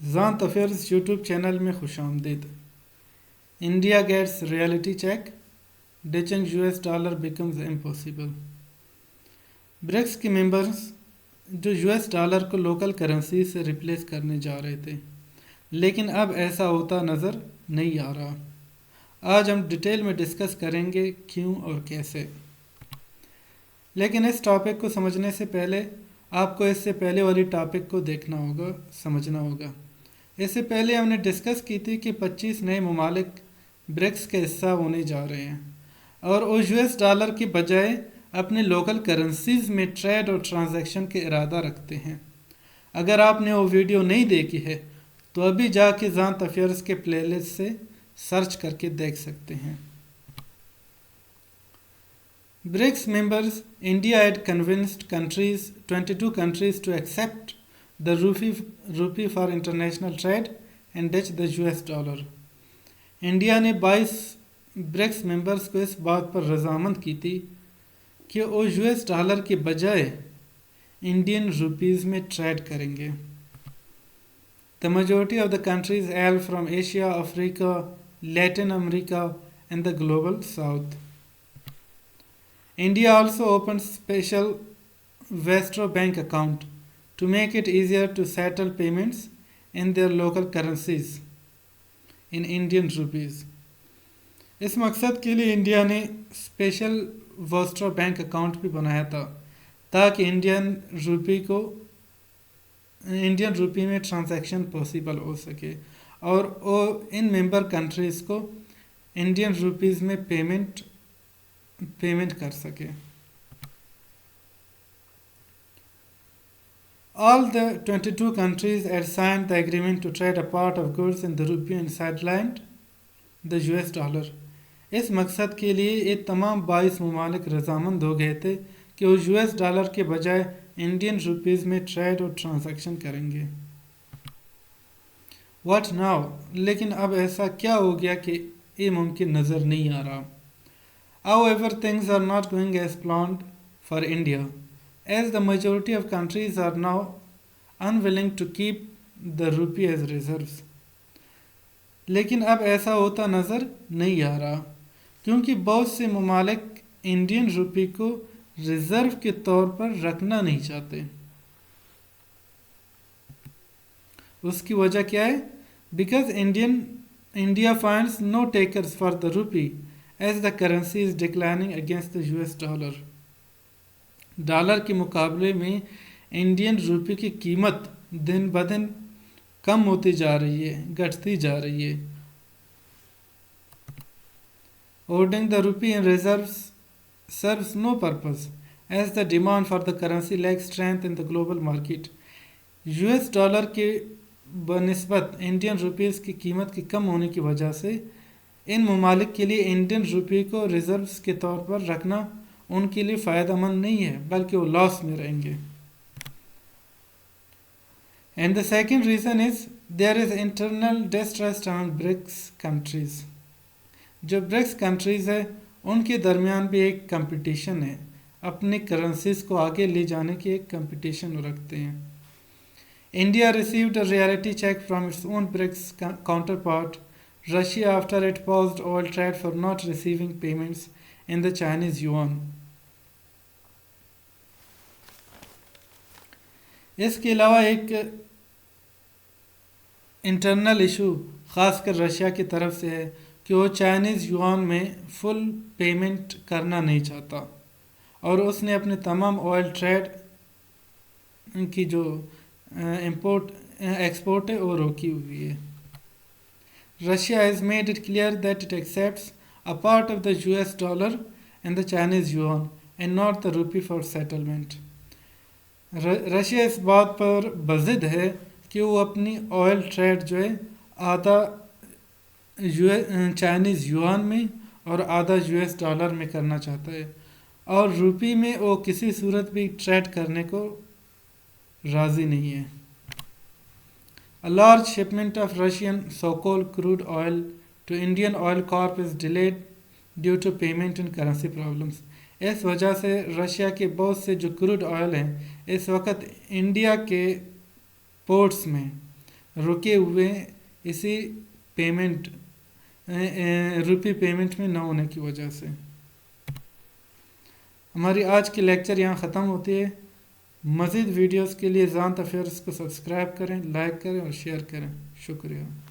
ذانت affairs YouTube channel میں خوش آمدید. India gets reality check. Ditching U S dollar becomes impossible. BRICS کے members جو یو ایس ڈالر کو لوکل کرنسی سے ریپلیس کرنے جا رہے تھے، لیکن اب ایسا ہوتا نظر نہیں آ رہا. آج ہم ڈیٹیل میں ڈسکس کریں گے کیوں اور کیسے. لیکن اس ٹاپک کو سمجھنے سے پہلے آپ کو اس سے پہلے والی ٹاپک کو دیکھنا ہوگا، سمجھنا ہوگا. اس سے پہلے ہم نے ڈسکس کی تھی کہ 25 نئے ممالک برکس کے حصہ ہونے جا رہے ہیں اور وہ یو ایس ڈالر کی بجائے اپنے لوکل کرنسیز میں ٹریڈ اور ٹرانزیکشن کے ارادہ رکھتے ہیں. اگر آپ نے وہ ویڈیو نہیں دیکھی ہے تو ابھی جا کے ذانت افیئرز کے پلے لسٹ سے سرچ کر کے دیکھ سکتے ہیں. BRICS members, India had convinced 22 countries to accept the rupee for international trade and ditch the US dollar. India نے 22 برکس ممبرز کو اس بات پر رضامند کی تھی کہ وہ یو ایس ڈالر کے بجائے انڈین روپیز میں ٹریڈ کریں گے. The majority of the countries hail from Asia, Africa, Latin America and the global south. India also opened special Westro bank account to make it easier to settle payments in their local currencies in Indian rupees. اس مقصد کے لیے India نے special ویسٹرو bank account بھی بنایا تھا تاکہ Indian روپی میں transaction possible ہو سکے اور وہ ان ممبر کنٹریز کو انڈین روپیز میں پیمنٹ کر سکے. All the 22 countries had signed the agreement to trade a part of goods in the rupee and sidelined the US dollar. اس مقصد کے لیے یہ تمام 22 ممالک رضامند ہو گئے تھے کہ وہ یو ایس ڈالر کے بجائے انڈین روپیز میں ٹریڈ اور ٹرانزیکشن کریں گے. What now؟ لیکن اب ایسا کیا ہو گیا کہ یہ ممکن نظر نہیں آ رہا. However, things are not going as planned for India, as the majority of countries are now unwilling to keep the rupee as reserves. لیکن اب ایسا ہوتا نظر نہیں آ رہا کیونکہ بہت سے ممالک انڈین روپی کو ریزرو کے طور پر رکھنا نہیں چاہتے. اس کی وجہ کیا ہے؟ Because India finds no takers for the rupee as the currency is declining against the US dollar. Dollar کے مقابلے میں انڈین روپی کی قیمت دن بدن کم ہوتی جا رہی ہے، گھٹتی جا رہی ہے. Holding the rupee in reserves serves no purpose as the demand for the currency lacks strength in the global market. You S dollar کے بنسبت انڈین روپیز کی قیمت کی کم ہونے کی وجہ سے ان ممالک کے لیے انڈین روپی کو ریزروز کے طور پر رکھنا ان کے لیے فائدہ مند نہیں ہے بلکہ وہ لاس میں رہیں گے. And the second reason is there is internal distrust among BRICS countries. جو برکس کنٹریز ہے ان کے درمیان بھی ایک کمپٹیشن ہے، اپنی کرنسیز کو آگے لے جانے کی ایک کمپٹیشن رکھتے ہیں. India received a reality check from its own BRICS counterpart, Russia, after it paused oil trade for not receiving payments in the Chinese yuan. اس کے علاوہ ایک انٹرنل ایشو خاص کر رشیا کی طرف سے ہے کہ وہ چائنیز یوان میں فل پیمنٹ کرنا نہیں چاہتا اور اس نے اپنے تمام آئل ٹریڈ کی جو ایکسپورٹ ہے وہ روکی ہوئی ہے. Russia has made it clear that it accepts a part of the US dollar and the Chinese yuan and not the rupee for settlement. Russia اس بات پر بضد ہے کہ وہ اپنی آئل ٹریڈ جو ہے آدھا چائنیز یوان میں اور آدھا یو ایس ڈالر میں کرنا چاہتا ہے اور روپی میں وہ کسی صورت بھی ٹریڈ کرنے کو راضی نہیں ہے. A large shipment of Russian so-called crude oil to Indian Oil Corp is delayed due to payment and currency problems. اس وجہ سے رشیا کے بہت سے جو کروڈ آئل ہیں اس وقت انڈیا کے پورٹس میں رکے ہوئے اسی پیمنٹ روپی پیمنٹ میں نہ ہونے کی وجہ سے۔ ہماری آج کی لیکچر یہاں ختم ہوتی ہے۔ مزید ویڈیوز کے لیے زانت افیئرس کو سبسکرائب کریں، لائک کریں اور شیئر کریں۔ شکریہ۔